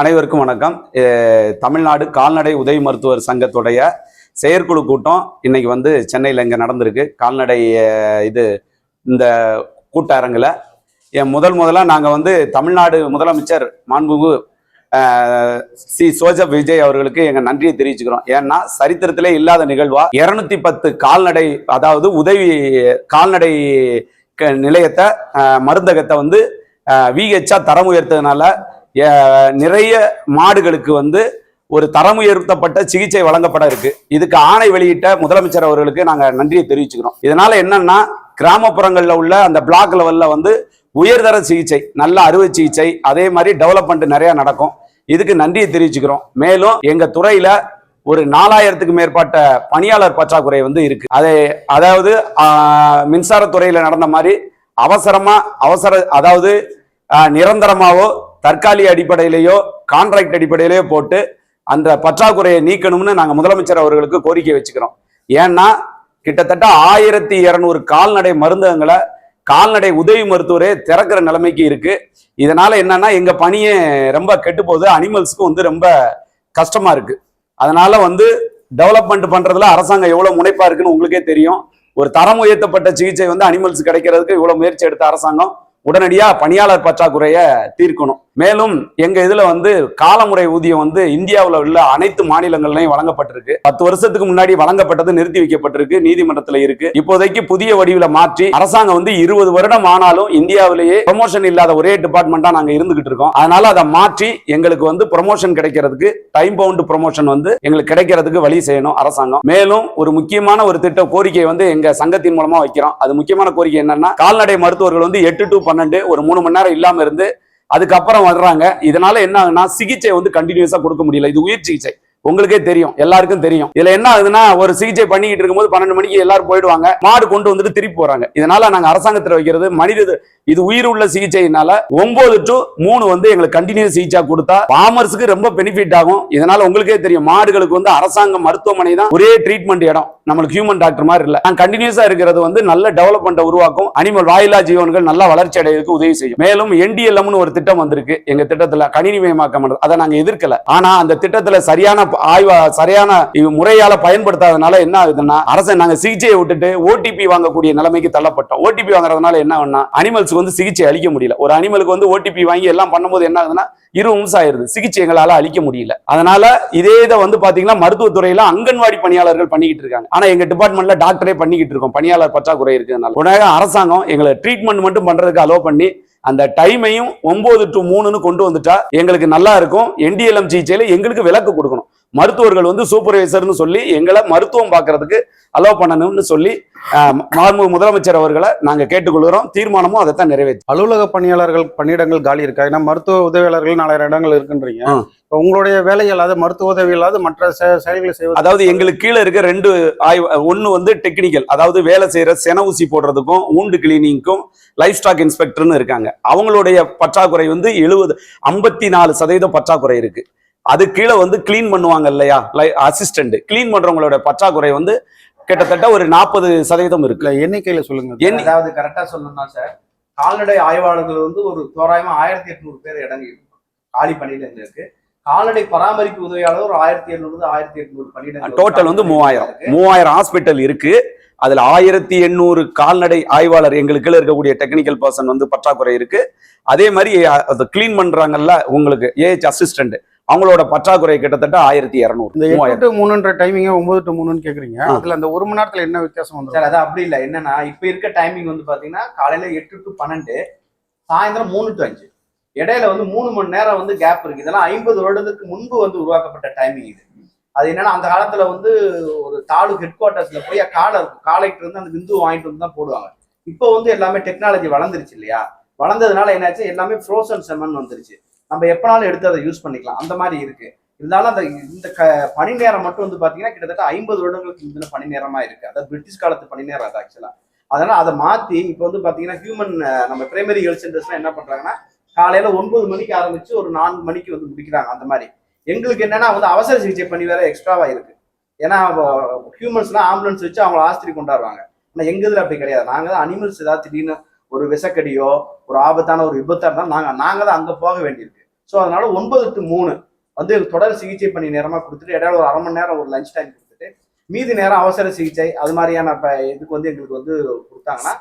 அனைவருக்கும் வணக்கம். தமிழ்நாடு கால்நடை உதவி மருத்துவர் சங்கத்துடைய செயற்குழு கூட்டம் இன்னைக்கு வந்து சென்னையில் இங்கே நடந்திருக்கு. கால்நடை இந்த கூட்டரங்கில் முதலாக நாங்கள் வந்து தமிழ்நாடு முதலமைச்சர் மாண்புமிகு ஜோசப் விஜய் அவர்களுக்கு எங்கள் நன்றியை தெரிவிச்சுக்கிறோம். ஏன்னா சரித்திரத்திலே இல்லாத நிகழ்வா 210 கால்நடை, அதாவது உதவி கால்நடை நிலையத்தை மருந்தகத்தை வந்து VHA தரம் உயர்த்ததுனால நிறைய மாடுகளுக்கு வந்து ஒரு தரம் உயர்த்தப்பட்ட சிகிச்சை வழங்கப்பட இருக்கு. இதுக்கு ஆணை வெளியிட்ட முதலமைச்சர் அவர்களுக்கு நாங்கள் நன்றியை தெரிவிச்சுக்கிறோம். இதனால என்னன்னா, கிராமப்புறங்களில் உள்ள அந்த பிளாக் லெவல்ல வந்து உயர்தர சிகிச்சை, நல்ல அறுவை சிகிச்சை, அதே மாதிரி டெவலப்மெண்ட் நிறைய நடக்கும். இதுக்கு நன்றியை தெரிவிச்சுக்கிறோம். மேலும் எங்க துறையில ஒரு 4000க்கு மேற்பட்ட பணியாளர் பற்றாக்குறை வந்து இருக்கு. அதாவது மின்சாரத்துறையில நடந்த மாதிரி அதாவது நிரந்தரமாவோ தற்காலிக அடிப்படையிலேயோ கான்ட்ராக்ட் அடிப்படையிலேயோ போட்டு அந்த பற்றாக்குறையை நீக்கணும்னு நாங்கள் முதலமைச்சர் அவர்களுக்கு கோரிக்கை வச்சுக்கிறோம். ஏன்னா கிட்டத்தட்ட 1200 கால்நடை மருந்தகங்களை கால்நடை உதவி மருத்துவரே திறக்கிற நிலைமைக்கு இருக்கு. இதனால என்னன்னா, எங்க பணியே ரொம்ப கெட்டு போகுது, அனிமல்ஸ்க்கும் வந்து ரொம்ப கஷ்டமா இருக்கு. அதனால வந்து டெவலப்மெண்ட் பண்றதுல அரசாங்கம் எவ்வளவு முனைப்பா இருக்குன்னு உங்களுக்கே தெரியும். ஒரு தரம் உயர்த்தப்பட்ட சிகிச்சை வந்து அனிமல்ஸ் கிடைக்கிறதுக்கு இவ்வளவு முயற்சி எடுத்த அரசாங்கம் உடனடியா பணியாளர் பற்றாக்குறைய தீர்க்கணும். மேலும் எங்க இதுல வந்து காலமுறை ஊதியம் வந்து இந்தியாவில் உள்ள அனைத்து மாநிலங்கள்லையும் வழங்கப்பட்டிருக்கு. 10 வருஷத்துக்கு முன்னாடி வழங்கப்பட்டது நிறுத்தி வைக்கப்பட்டிருக்கு, நீதிமன்றத்துல இருக்கு. இப்போதைக்கு புதிய வடிவில மாற்றி அரசாங்கம் வந்து 20 வருடம் ஆனாலும் இந்தியாவிலேயே ப்ரமோஷன் இல்லாத ஒரே டிபார்ட்மெண்டா நாங்க இருந்துகிட்டு இருக்கோம். அதனால அதை மாற்றி எங்களுக்கு வந்து ப்ரமோஷன் கிடைக்கிறதுக்கு, டைம் பவுண்ட் ப்ரமோஷன் வந்து எங்களுக்கு கிடைக்கிறதுக்கு வழி செய்யணும் அரசாங்கம். மேலும் ஒரு முக்கியமான ஒரு திட்ட கோரிக்கை வந்து எங்க சங்கத்தின் மூலமா வைக்கிறோம். அது முக்கியமான கோரிக்கை என்னன்னா, கால்நடை மருத்துவர்கள் வந்து 8 to 12 ஒரு 3 மணி நேரம் இல்லாம இருந்து அதுக்கப்புறம் வர்றாங்க. இதனால என்ன ஆகுதுன்னா, சிகிச்சை வந்து கண்டினியூஸா கொடுக்க முடியல. இது உயிர் சிகிச்சை, உங்களுக்கே தெரியும், எல்லாருக்கும் தெரியும். இதுல என்ன ஆகுதுன்னா, ஒரு சிகிச்சை பண்ணிக்கிட்டு இருக்கும்போது 12 மணிக்கு எல்லாரும் போயிடுவாங்க, மாடு கொண்டு வந்துட்டு திருப்பி போறாங்க. இதனால நாங்க அரசாங்கத்தில் வைக்கிறது இது உயிர் உள்ள சிகிச்சைனால 9 to 3 வந்து எங்களுக்கு கண்டினியூஸ் சிகிச்சை கொடுத்தா ஃபார்மர்ஸ்க்கு ரொம்ப பெனிஃபிட் ஆகும். இதனால உங்களுக்கே தெரியும், மாடுகளுக்கு வந்து அரசாங்க மருத்துவமனை தான் ஒரே ட்ரீட்மெண்ட் இடம், நம்மளுக்கு ஹியூமன் டாக்டர் மாதிரி இல்ல. நாங்க கண்டினியூஸா இருக்கிறது வந்து நல்ல டெவலப்மெண்ட் உருவாக்கும், அனிமல் வாயிலா ஜீவன்கள் நல்லா வளர்ச்சி அடைவதற்கு உதவி செய்யும். மேலும் NDLMனு ஒரு திட்டம் வந்திருக்கு எங்க திட்டத்துல, கணினிமயமாக்கம். அதை நாங்க எதிர்க்கல. ஆனா அந்த திட்டத்துல சரியான முறையால பயன்படுத்தாதனால என்ன ஆகுதுன்னா, அரசு நாங்க சிகிச்சையை விட்டுட்டு OTP வாங்கக்கூடிய நிலைமைக்கு தள்ளப்பட்டோம். OTP வாங்குறதுனால என்ன ஆகுதுன்னா, அனிமல்ஸ் வந்து சிகிச்சை அளிக்க முடியல. ஒரு அனிமலுக்கு வந்து OTP வாங்கி எல்லாம் பண்ணும்போது என்ன ஆகுதுன்னா 20 நிமிஷம் ஆயிருது, சிகிச்சை எங்களால அளிக்க முடியல. அதனால இதே இதை வந்து பாத்தீங்கன்னா மருத்துவத்துறையில அங்கன்வாடி பணியாளர்கள் பண்ணிக்கிட்டு இருக்காங்க. ஆனா எங்க டிபார்ட்மெண்ட்ல டாக்டரே பண்ணிக்கிட்டு இருக்கோம், பணியாளர் பற்றாக்குறை இருக்கிறதுனால. உடனே அரசாங்கம் எங்களை ட்ரீட்மெண்ட் மட்டும் பண்றதுக்கு அலோ பண்ணி அந்த டைமையும் 9 to 3ன்னு கொண்டு வந்துட்டா எங்களுக்கு நல்லா இருக்கும். NDLM சிகிச்சையில எங்களுக்கு விலக்கு கொடுக்கணும். மருத்துவர்கள் வந்து சூப்பர்வைசர்னு சொல்லி எங்களை மருத்துவம் பார்க்கறதுக்கு அலோ பண்ணணும்னு சொல்லி முதலமைச்சர் அவர்களை நாங்க கேட்டுக்கொள்கிறோம். தீர்மானமும் அதைத்தான் நிறைவேற்று. அலுவலக பணியாளர்கள் பணியிடங்கள் காலி இருக்கா? ஏன்னா மருத்துவ உதவியாளர்கள் 4000 இடங்கள் இருக்குன்றீங்க. உங்களுடைய வேலைகள் அது மருத்துவ உதவி இல்லாத மற்ற செயல்களை செய்வது, அதாவது எங்களுக்கு கீழே இருக்க 2 ஒன்னு வந்து டெக்னிக்கல், அதாவது வேலை செய்யற சென ஊசி போடுறதுக்கும் ஊண்டு கிளீனிங்க்கும் லைஃப் ஸ்டாக் இன்ஸ்பெக்டர்னு இருக்காங்க. அவங்களுடைய பற்றாக்குறை வந்து 54% பற்றாக்குறை இருக்கு. அது கீழே வந்து கிளீன் பண்ணுவாங்க இல்லையா, அசிஸ்டன்ட் கிளீன் பண்றவங்களோட பற்றாக்குறை வந்து கிட்டத்தட்ட ஒரு 40% இருக்கு. எண்ணிக்கையில சொல்லுங்க. அதாவது கரெக்டா சொல்லணும்னா சார், கால்நடை ஆய்வாளர்கள் வந்து ஒரு தோராயமா 1800 பேர் இடங்கி காலி பணியிடங்கள் இருக்கு. கால்நடை பராமரிப்பு உதவியாளர் ஒரு 1700 1800 பணியிடங்கள், டோட்டல் வந்து 3000 ஹாஸ்பிட்டல் இருக்கு. அதுல 1800 கால்நடை ஆய்வாளர் எங்களுக்கு இருக்கக்கூடிய டெக்னிக்கல் பர்சன் வந்து பற்றாக்குறை இருக்கு. அதே மாதிரி அதை கிளீன் பண்றாங்கல்ல உங்களுக்கு ஏஹெச் அசிஸ்டன்ட், அவங்களோட பற்றாக்குறை கிட்டத்தட்ட 1200. இந்த 8 to 3 டைமிங் 9 to 3ன்னு கேக்குறீங்க. அதுல அந்த 1 மணி நேரத்துல என்ன வித்தியாசம் வந்து சார்? அது அப்படி இல்லை. என்னன்னா, இப்ப இருக்க டைமிங் வந்து பாத்தீங்கன்னா காலையில 8 to 12, சாயந்தரம் 3 to 5, இடையில வந்து 3 மணி நேரம் வந்து கேப் இருக்கு. இதெல்லாம் 50 வருடத்துக்கு முன்பு வந்து உருவாக்கப்பட்ட டைமிங் இது. அது என்னன்னா, அந்த காலத்துல வந்து ஒரு தாலுக் ஹெட் குவார்டர்ஸ்ல போய் காலைக்கு இருந்து அந்த விந்து வாங்கிட்டு வந்து தான் போடுவாங்க. இப்போ வந்து எல்லாமே டெக்னாலஜி வளர்ந்துருச்சு இல்லையா? வளர்ந்ததுனால என்னாச்சு, எல்லாமே ஃப்ரோசன் செமன் வந்துருச்சு. நம்ம எப்பனாலும் எடுத்து அதை யூஸ் பண்ணிக்கலாம், அந்த மாதிரி இருக்கு. இருந்தாலும் இந்த பணி நேரம் மட்டும் வந்து பாத்தீங்கன்னா கிட்டத்தட்ட 50 வருடங்களுக்கு முந்தின பணி நேரமா இருக்கு. அதாவது பிரிட்டிஷ் காலத்து பணி நேரம் அது ஆக்சுவலா. அதனால அதை மாத்தி இப்போ வந்து பாத்தீங்கன்னா ஹியூமன் நம்ம பிரைமரி ஹெல்த் சென்டர்ஸ்லாம் என்ன பண்றாங்கன்னா, காலையில 9 மணிக்கு ஆரம்பிச்சு ஒரு 4 மணிக்கு வந்து முடிக்கிறாங்க. அந்த மாதிரி எங்களுக்கு என்னன்னா வந்து அவசர சிகிச்சை பணி வேற எக்ஸ்ட்ராவா இருக்கு. ஏன்னா ஹியூமன்ஸ்லாம் ஆம்புலன்ஸ் வச்சு அவங்க ஆஸ்திரி கொண்டாடுவாங்க. ஆனால் எங்க இதுல அப்படி கிடையாது. நாங்க தான் அனிமல்ஸ் ஏதாவது திடீர்னு ஒரு விசக்கடியோ ஒரு ஆபத்தான ஒரு விபத்தா இருந்தாலும் நாங்க தான் அங்க போக வேண்டியிருக்கு. ஸோ அதனால 9 to 3 வந்து தொடர் சிகிச்சை பணி நேரமா கொடுத்துட்டு இடையில ஒரு 1/2 மணி நேரம் ஒரு லஞ்ச் டைம் கொடுத்துட்டு மீதி நேரம் அவசர சிகிச்சை அது மாதிரியான இதுக்கு வந்து எங்களுக்கு வந்து கொடுத்தாங்கன்னா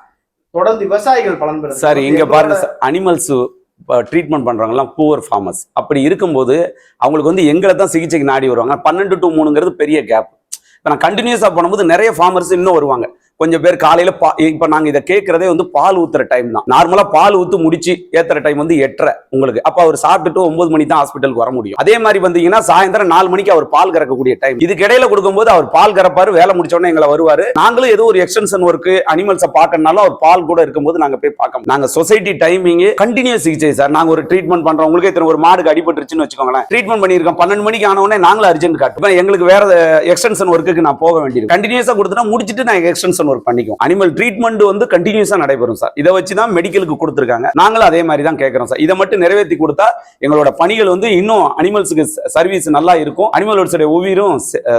தொடர்ந்து விவசாயிகள் பலன் பெறும். சார் இங்க பாருங்க சார், அனிமல்ஸ் ட்ரீட்மெண்ட் பண்றவங்கலாம் பூவர் ஃபார்மர்ஸ். அப்படி இருக்கும்போது அவங்களுக்கு வந்து எங்களை தான் சிகிச்சைக்கு நாடி வருவாங்க. 12 to 3ங்கிறது பெரிய கேப். இப்போ நான் கண்டினியூஸா பண்ணும்போது நிறைய ஃபார்மர்ஸ் இன்னும் வருவாங்க. கொஞ்சம் பேர் காலையில இப்ப நாங்க இதை கேட்கறதே வந்து பால் ஊத்துற டைம் தான். நார்மலா பால் ஊத்து முடிச்சு ஏத்துற டைம் வந்து 8:30 உங்களுக்கு. அப்ப அவர் சாப்பிட்டுட்டு 9 மணி தான் ஹாஸ்பிட்டலுக்கு வர முடியும். அதே மாதிரி வந்தீங்கன்னா சாயந்தரம் 4 மணிக்கு அவர் பால் கறக்கக்கூடிய டைம். இதுக்கு இடையில கொடுக்கும்போது அவர் பால் கறப்பாரு, வேலை முடிச்ச உடனே எங்களை வருவாரு. நாங்களும் ஏதோ ஒரு எக்ஸ்டென்ஷன் ஒர்க் அனிமல்ஸை பார்க்கறதுனாலும் அவர் பால் கூட இருக்கும்போது நாங்க போய் பார்க்க. நாங்க சொசைட்டி டைமிங் கண்டினியூஸ் சிகிச்சை சார். நாங்க ஒரு ட்ரீட்மெண்ட் பண்றோம். உங்களுக்கு ஒரு மாடுக்கு அடிபட்டுருச்சுன்னு வச்சுக்கோங்களேன், ட்ரீட்மெண்ட் பண்ணிருக்கோம் 12 மணிக்கு ஆன உடனே நாங்களும் அர்ஜென்ட் காட்டுவோம். எங்களுக்கு வேற எக்ஸ்டென்ஷன் ஒர்க்குக்கு நான் போக வேண்டியது. கண்டினியூஸா கொடுத்துட்டா முடிச்சுட்டு நான் எக்ஸ்டென்ஷன் ஒர்க் பண்ணிக்குவோம். அனிமல் ட்ரீட்மெண்ட் வந்து கண்டினியூஸா நடைபெறும் சார். இதை வச்சு தான் மெடிக்கலுக்கு கொடுத்துருக்காங்க. நாங்களும் அதே மாதிரி தான் கேட்கிறோம் சார். இதை மட்டும் நிறைவேற்றி கொடுத்தா எங்களோட பணிகள் வந்து இன்னும் அனிமல்ஸுக்கு சர்வீஸ் நல்லா இருக்கும், அனிமல்ஸோட உயிரும்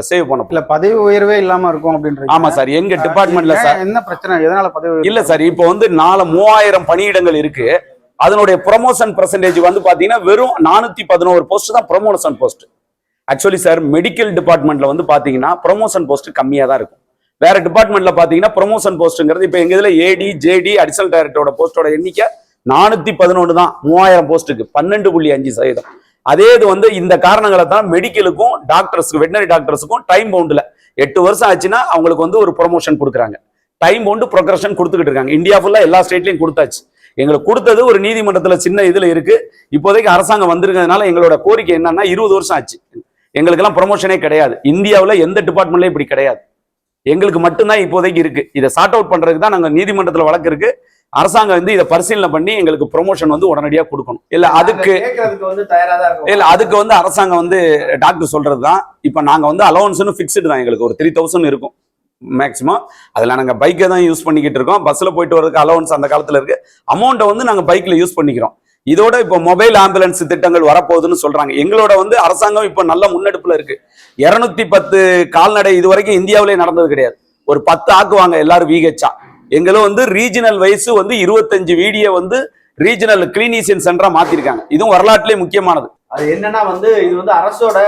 சேவ் பண்ண. இல்ல பதவி உயர்வே இல்லாம இருக்கும் அப்படின்றது. ஆமா சார், எங்க டிபார்ட்மெண்ட்ல சார் என்ன பிரச்சனை, எதனால பதவி இல்ல சார். இப்போ வந்து 3000 பணியிடங்கள் இருக்கு. அதனுடைய ப்ரொமோஷன் பெர்சன்டேஜ் வந்து பாத்தீங்கன்னா வெறும் 411 போஸ்ட் தான் promotion post. Actually sir medical டிபார்ட்மெண்ட்ல வந்து பாத்தீங்கன்னா ப்ரொமோஷன் போஸ்ட் கம்மியா தான் இருக்கும். வேற டிபார்ட்மெண்ட்ல பாத்தீங்கன்னா ப்ரொமோஷன் போஸ்ட்ங்கிறது இப்ப எங்க இதுல ஏடி ஜேடி அடிஷனல் டைரக்டரோட போஸ்டோட எண்ணிக்கை 411 தான் 3000 போஸ்ட்டுக்கு 12.5%. அதே இது வந்து இந்த காரணங்களை தான் மெடிக்கலுக்கும் டாக்டர்ஸ்க்கு வெட்டினரி டாக்டர்ஸுக்கும் டைம் பவுண்ட்ல 8 வருஷம் ஆச்சுன்னா அவங்களுக்கு வந்து ஒரு ப்ரொமோஷன் கொடுக்குறாங்க. டைம் பவுண்டு ப்ரொக்ரஷன் கொடுத்துக்கிட்டு இருக்காங்க. இந்தியா ஃபுல்லா எல்லா ஸ்டேட்லயும் கொடுத்தாச்சு. எங்களுக்கு கொடுத்தது ஒரு நீதிமன்றத்துல சின்ன இதுல இருக்கு. இப்போதைக்கு அரசாங்கம் வந்திருக்கிறதுனால எங்களோட கோரிக்கை என்னன்னா 20 வருஷம் ஆச்சு, எங்களுக்கு எல்லாம் ப்ரொமோஷனே கிடையாது. இந்தியாவில் எந்த டிபார்ட்மெண்ட்லயும் இப்படி கிடையாது. எங்களுக்கு மட்டும்தான் இப்போதைக்கு இருக்கு. இதை சார்ட் அவுட் பண்றதுக்கு தான் நாங்க நீதிமன்றத்துல வழக்கு இருக்கு. அரசாங்கம் வந்து இதை பரிசீலனை பண்ணி எங்களுக்கு ப்ரொமோஷன் வந்து உடனடியாக கொடுக்கணும். இல்ல அதுக்கு அதுக்கு வந்து அரசாங்கம் வந்து டாக்டர் சொல்றதுதான். இப்ப நாங்க வந்து அலவன்ஸ்னு ஃபிக்ஸ்டு தான். எங்களுக்கு ஒரு 3000 இருக்கும் மேக்சிமம். அதில் நாங்கள் பைக்கை தான் யூஸ் பண்ணிக்கிட்டு இருக்கோம். பஸ்ஸில் போயிட்டு வரதுக்கு அலவன்ஸ் அந்த காலத்தில் இருக்கு. அமௌண்ட்டை வந்து நாங்கள் பைக்கில் யூஸ் பண்ணிக்கிறோம். இதோட இப்போ மொபைல் ஆம்புலன்ஸ் திட்டங்கள் வரப்போகுதுன்னு சொல்றாங்க. எங்களோட வந்து அரசாங்கம் இப்போ நல்ல முன்னெடுப்புல இருக்கு. 210 கால்நடை இது வரைக்கும் இந்தியாவிலே நடந்தது கிடையாது. ஒரு 10 ஆக்குவாங்க எல்லாரும் விஹெச்ஆ. எங்களும் வந்து ரீஜனல் வைஸ் வந்து 25 வீடியோ வந்து ரீஜனல் கிளினிஷியன் சென்டரா மாத்திருக்காங்க. இதுவும் வரலாற்றிலே முக்கியமானது. அது என்னன்னா வந்து இது வந்து அரசோட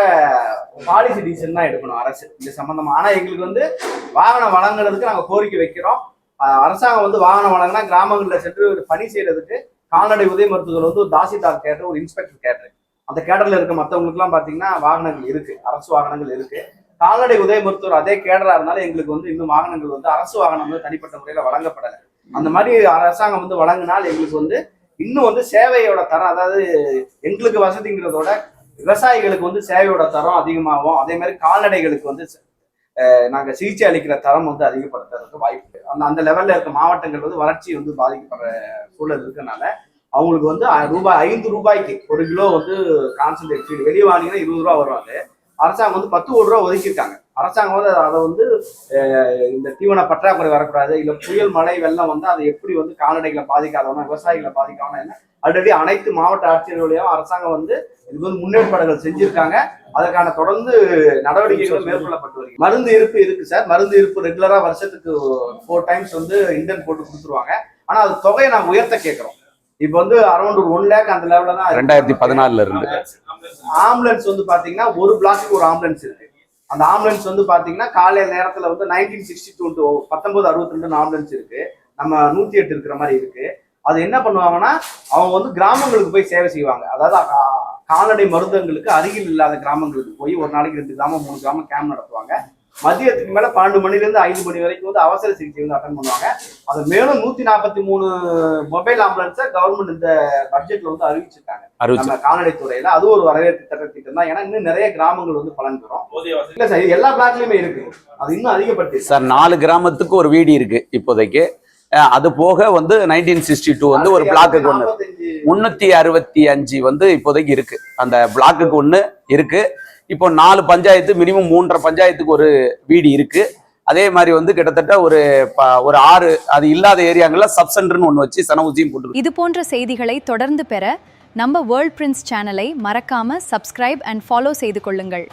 பாலிசி டிசிஷன் தான் எடுக்கணும் அரசு இது சம்பந்தமா. ஆனா எங்களுக்கு வந்து வாகனம் வழங்குறதுக்கு நாங்க கோரிக்கை வைக்கிறோம். அரசாங்கம் வந்து வாகனம் வழங்கினா கிராமங்கள்ல சென்று பணி செய்யறதுக்கு கால்நடை உதவி மருத்துவர்கள் வந்து ஒரு தாசில்தார் கேட்டர், ஒரு இன்ஸ்பெக்டர் கேட்டர், அந்த கேடர்ல இருக்க மற்றவங்களுக்கு எல்லாம் பாத்தீங்கன்னா வாகனங்கள் இருக்கு, அரசு வாகனங்கள் இருக்கு. கால்நடை உதவி மருத்துவர் அதே கேடரா இருந்தாலும் எங்களுக்கு வந்து இன்னும் வாகனங்கள் வந்து அரசு வாகனம் வந்து தனிப்பட்ட முறையில வழங்கப்படலை. அந்த மாதிரி அரசாங்கம் வந்து வழங்கினால் எங்களுக்கு வந்து இன்னும் வந்து சேவையோட தரம், அதாவது எங்களுக்கு வசதிங்கிறதோட விவசாயிகளுக்கு வந்து சேவையோட தரம் அதிகமாகும். அதே மாதிரி கால்நடைகளுக்கு வந்து நாங்க சிகிச்சை அளிக்கிற தரம் வந்து அதிகப்படுத்துறதுக்கு வாய்ப்பு. அந்த லெவல்ல இருக்க மாவட்டங்கள் வந்து வறட்சி வந்து பாதிக்கப்படுற சூழல் இருக்கனால அவங்களுக்கு வந்து ₹5 1 கிலோ வந்து கான்சன்ட்ரேட் ஃபீட் வெளியே வாங்கினா ₹20 வருவாங்க. அரசாங்கம் வந்து 10 கோடி ரூபா ஒதுக்கியிருக்காங்க. அரசாங்கம் வந்து அதை வந்து இந்த தீவன பற்றாக்குறை வரக்கூடாது, இல்ல புயல் மழை வெள்ளம் வந்து அதை எப்படி வந்து கால்நடைகளை பாதிக்காதவனா விவசாயிகளை பாதிக்காம என்ன ஆல்ரெடி அனைத்து மாவட்ட ஆட்சியர்களையும் அரசாங்கம் வந்து இதுக்கு வந்து முன்னேற்பாடுகள் செஞ்சிருக்காங்க. அதற்கான தொடர்ந்து நடவடிக்கைகள் மேற்கொள்ளப்பட்டு வருகிறது. மருந்து இருப்பு இருக்கு சார். மருந்து இருப்பு ரெகுலரா வருஷத்துக்கு 4 டைம்ஸ் வந்து இன்டர்ன் போட்டு கொடுத்துருவாங்க. ஆனா அது தொகையை நாங்க உயர்த்த கேட்கிறோம். இப்ப வந்து அரௌண்ட் ஒரு 1 lakh அந்த லெவல்ல தான் 2014 இருந்து ஆம்புலன்ஸ் வந்து பாத்தீங்கன்னா ஒரு பிளாக்குக்கு ஒரு ஆம்புலன்ஸ் இருக்கு. அந்த ஆம்புலன்ஸ் வந்து பாத்தீங்கன்னா காலையில நேரத்துல வந்து 1962 to 1962 ஆம்புலன்ஸ் இருக்கு. நம்ம 108 இருக்கிற மாதிரி இருக்கு. அது என்ன பண்ணுவாங்கன்னா அவங்க வந்து கிராமங்களுக்கு போய் சேவை செய்வாங்க. அதாவது கால்நடை மருந்தகங்களுக்கு அருகில் இல்லாத கிராமங்களுக்கு போய் ஒரு நாளைக்கு 2 கிராமம் 3 கிராமம் கேம்ப் நடத்துவாங்க. மதியத்துக்கு மேல 12 மணிலேருந்து 5 மணி வரைக்கும் வந்து அவசர சிகிச்சை வந்து அட்டன் பண்ணுவாங்க. அது மேலும் 143 மொபைல் ஆம்புலன்ஸை கவர்மெண்ட் இந்த பட்ஜெட்ல வந்து அறிவிச்சிருக்காங்க நம்ம கால்நடை துறையில. அது ஒரு வரவேற்பு திட்டம் தான். ஏன்னா இன்னும் நிறைய கிராமங்கள் வந்து பலன் பெறும். இல்ல சார், இது எல்லா பிளாக்லயுமே இருக்கு. அது இன்னும் அதிகப்படுத்தி சார் 4 கிராமத்துக்கு ஒரு வீடு இருக்கு இப்போதைக்கு. அது போக வந்து 1962 வந்து ஒரு பிளாக்குக்கு 1 365 வந்து இப்போதைக்கு இருக்கு. அந்த பிளாக்குக்கு 1 இருக்கு. இப்போ 4 பஞ்சாயத்து மினிமம் 3.5 பஞ்சாயத்துக்கு ஒரு வீடு இருக்கு. அதே மாதிரி வந்து கிட்டத்தட்ட ஒரு 6 அது இல்லாத ஏரியாங்கள்ல சப் சென்டர்னு ஒன்று வச்சு சனவுசியும் போட்டு. இது போன்ற செய்திகளை தொடர்ந்து பெற நம்ம வேர்ல்ட் பிரின்ஸ் சேனலை மறக்காம சப்ஸ்கிரைப் அண்ட் ஃபாலோ செய்து கொள்ளுங்கள்.